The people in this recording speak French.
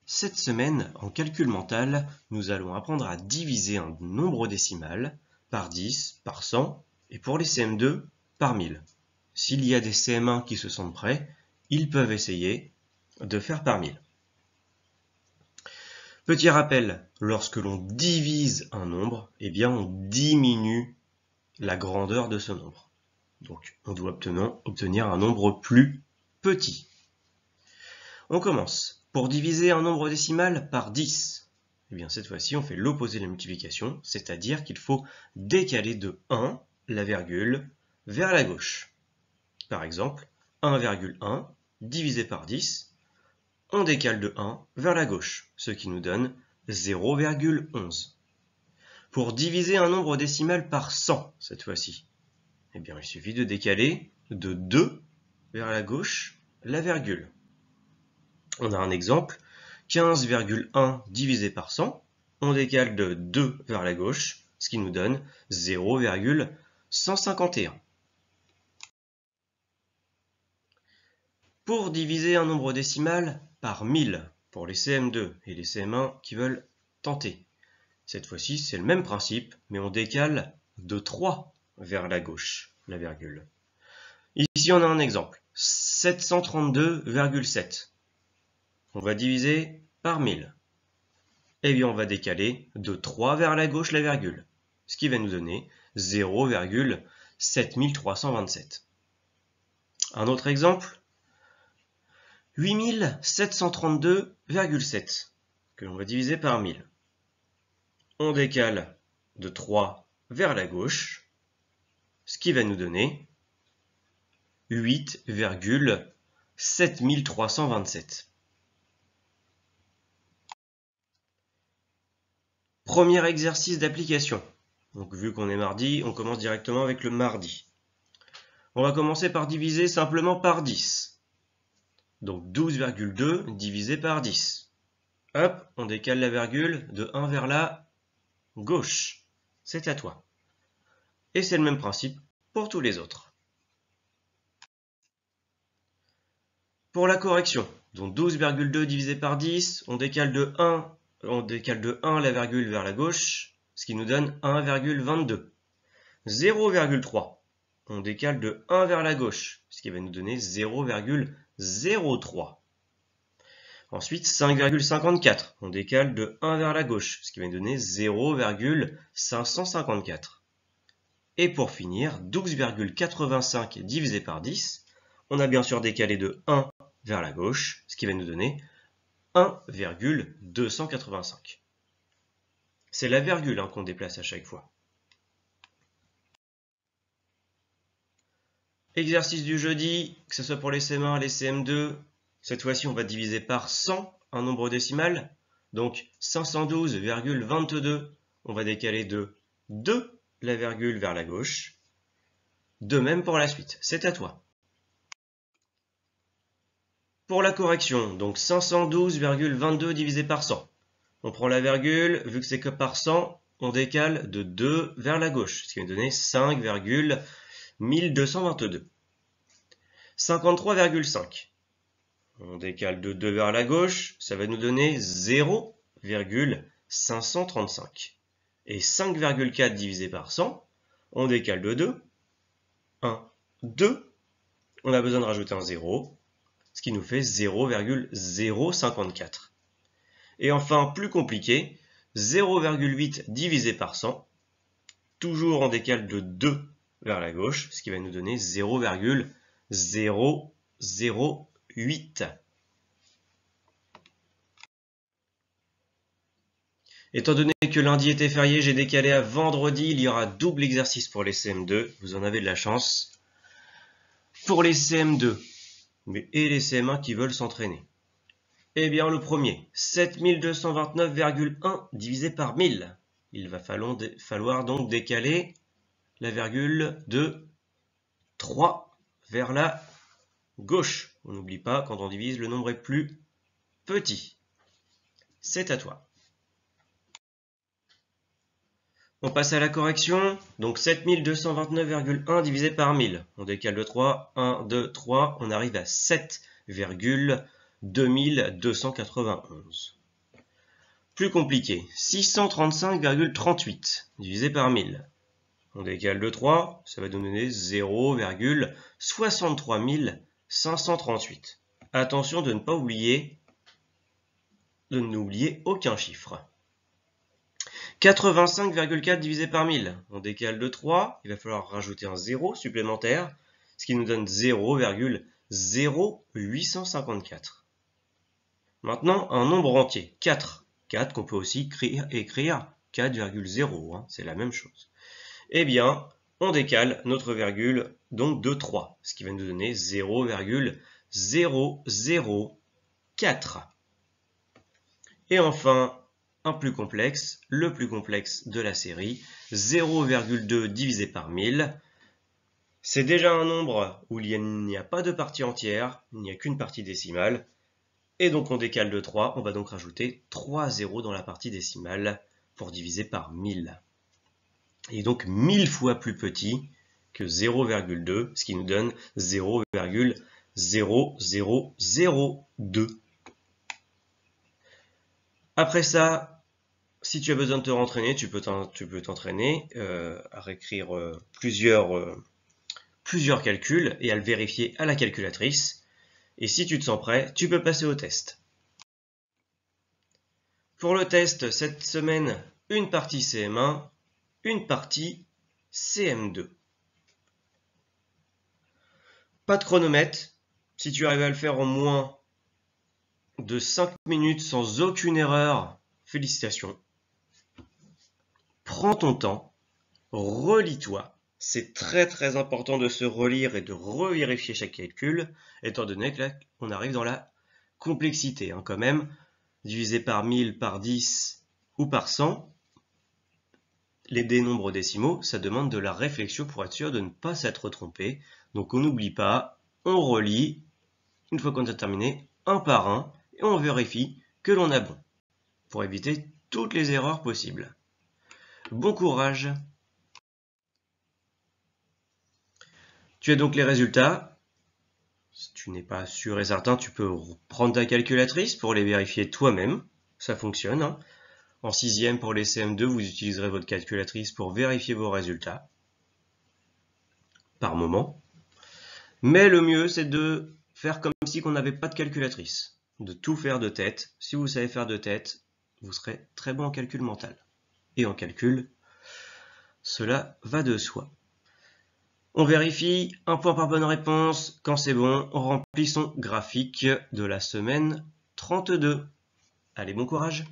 Cette semaine, en calcul mental, nous allons apprendre à diviser un nombre décimal par 10, par 100 et pour les CM2, par 1000. S'il y a des CM1 qui se sentent prêts, ils peuvent essayer de faire par 1000. Petit rappel, lorsque l'on divise un nombre, on diminue la grandeur de ce nombre. Donc, on doit obtenir un nombre plus petit. On commence. Pour diviser un nombre décimal par 10, cette fois-ci, on fait l'opposé de la multiplication, c'est-à-dire qu'il faut décaler de 1 la virgule vers la gauche. Par exemple, 1,1 divisé par 10, on décale de 1 vers la gauche, ce qui nous donne 0,11. Pour diviser un nombre décimal par 100, cette fois-ci, il suffit de décaler de 2 vers la gauche la virgule. On a un exemple, 15,1 divisé par 100, on décale de 2 vers la gauche, ce qui nous donne 0,151. Pour diviser un nombre décimal par 1000, pour les CM2 et les CM1 qui veulent tenter, cette fois-ci c'est le même principe, mais on décale de 3 vers la gauche, la virgule. Ici on a un exemple, 732,7. On va diviser par 1000. On va décaler de 3 vers la gauche la virgule, ce qui va nous donner 0,7327. Un autre exemple, 8732,7 que l'on va diviser par 1000. On décale de 3 vers la gauche, ce qui va nous donner 8,7327. Premier exercice d'application. Donc vu qu'on est mardi, on commence directement avec le mardi. On va commencer par diviser simplement par 10. Donc 12,2 divisé par 10. Hop, on décale la virgule de 1 vers la gauche. C'est à toi. Et c'est le même principe pour tous les autres. Pour la correction, donc 12,2 divisé par 10, on décale de 1 la virgule vers la gauche, ce qui nous donne 1,22. 0,3, on décale de 1 vers la gauche, ce qui va nous donner 0,03. Ensuite, 5,54, on décale de 1 vers la gauche, ce qui va nous donner 0,554. Et pour finir, 12,85 divisé par 10, on a bien sûr décalé de 1 vers la gauche, ce qui va nous donner 1,285. C'est la virgule qu'on déplace à chaque fois. Exercice du jeudi, que ce soit pour les CM1 et les CM2, cette fois-ci on va diviser par 100 un nombre décimal. Donc 512,22, on va décaler de 2 la virgule vers la gauche. De même pour la suite, c'est à toi. Pour la correction, donc 512,22 divisé par 100. On prend la virgule, vu que c'est que par 100, on décale de 2 vers la gauche, ce qui va donner 5,1222. 53,5. On décale de 2 vers la gauche, ça va nous donner 0,535. Et 5,4 divisé par 100, on décale de 2. 1, 2. On a besoin de rajouter un 0. Ce qui nous fait 0,054. Et enfin, plus compliqué, 0,8 divisé par 100, toujours en décale de 2 vers la gauche, ce qui va nous donner 0,008. Étant donné que lundi était férié, j'ai décalé à vendredi, il y aura double exercice pour les CM2, vous en avez de la chance. Pour les CM2, et les CM1 qui veulent s'entraîner. Le premier, 7229,1 divisé par 1000. Il va falloir donc décaler la virgule de 3 vers la gauche. On n'oublie pas, quand on divise, le nombre est plus petit. C'est à toi. On passe à la correction. Donc 7229,1 divisé par 1000. On décale de 3. 1, 2, 3. On arrive à 7,2 2291. Plus compliqué, 635,38 divisé par 1000. On décale de 3, ça va nous donner 0,63 538. Attention de ne pas oublier, de n'oublier aucun chiffre. 85,4 divisé par 1000. On décale de 3, il va falloir rajouter un 0 supplémentaire, ce qui nous donne 0,0854. Maintenant, un nombre entier, 4. 4 qu'on peut aussi écrire 4,0, c'est la même chose. Eh bien, on décale notre virgule donc de 3, ce qui va nous donner 0,004. Et enfin, un plus complexe, le plus complexe de la série, 0,2 divisé par 1000. C'est déjà un nombre où il n'y a pas de partie entière, il n'y a qu'une partie décimale. Et donc on décale de 3, on va donc rajouter 3 zéros dans la partie décimale pour diviser par 1000. Et donc 1000 fois plus petit que 0,2, ce qui nous donne 0,0002. Après ça, si tu as besoin de te rentraîner, tu peux t'entraîner à réécrire plusieurs calculs et à le vérifier à la calculatrice. Et si tu te sens prêt, tu peux passer au test. Pour le test, cette semaine, une partie CM1, une partie CM2. Pas de chronomètre. Si tu arrives à le faire en moins de 5 minutes sans aucune erreur, félicitations. Prends ton temps, relis-toi. C'est très très important de se relire et de revérifier chaque calcul, étant donné que là, on arrive dans la complexité quand même. Divisé par 1000, par 10 ou par 100, les nombres décimaux, ça demande de la réflexion pour être sûr de ne pas s'être trompé. Donc on n'oublie pas, on relit, une fois qu'on a terminé, un par un, et on vérifie que l'on a bon, pour éviter toutes les erreurs possibles. Bon courage! Tu as donc les résultats. Si tu n'es pas sûr et certain, tu peux prendre ta calculatrice pour les vérifier toi-même. Ça fonctionne. En 6e, pour les CM2, vous utiliserez votre calculatrice pour vérifier vos résultats. Par moment. Mais le mieux, c'est de faire comme si on n'avait pas de calculatrice. De tout faire de tête. Si vous savez faire de tête, vous serez très bon en calcul mental. Et en calcul, cela va de soi. On vérifie, un point par bonne réponse. Quand c'est bon, on remplit son graphique de la semaine 32. Allez, bon courage!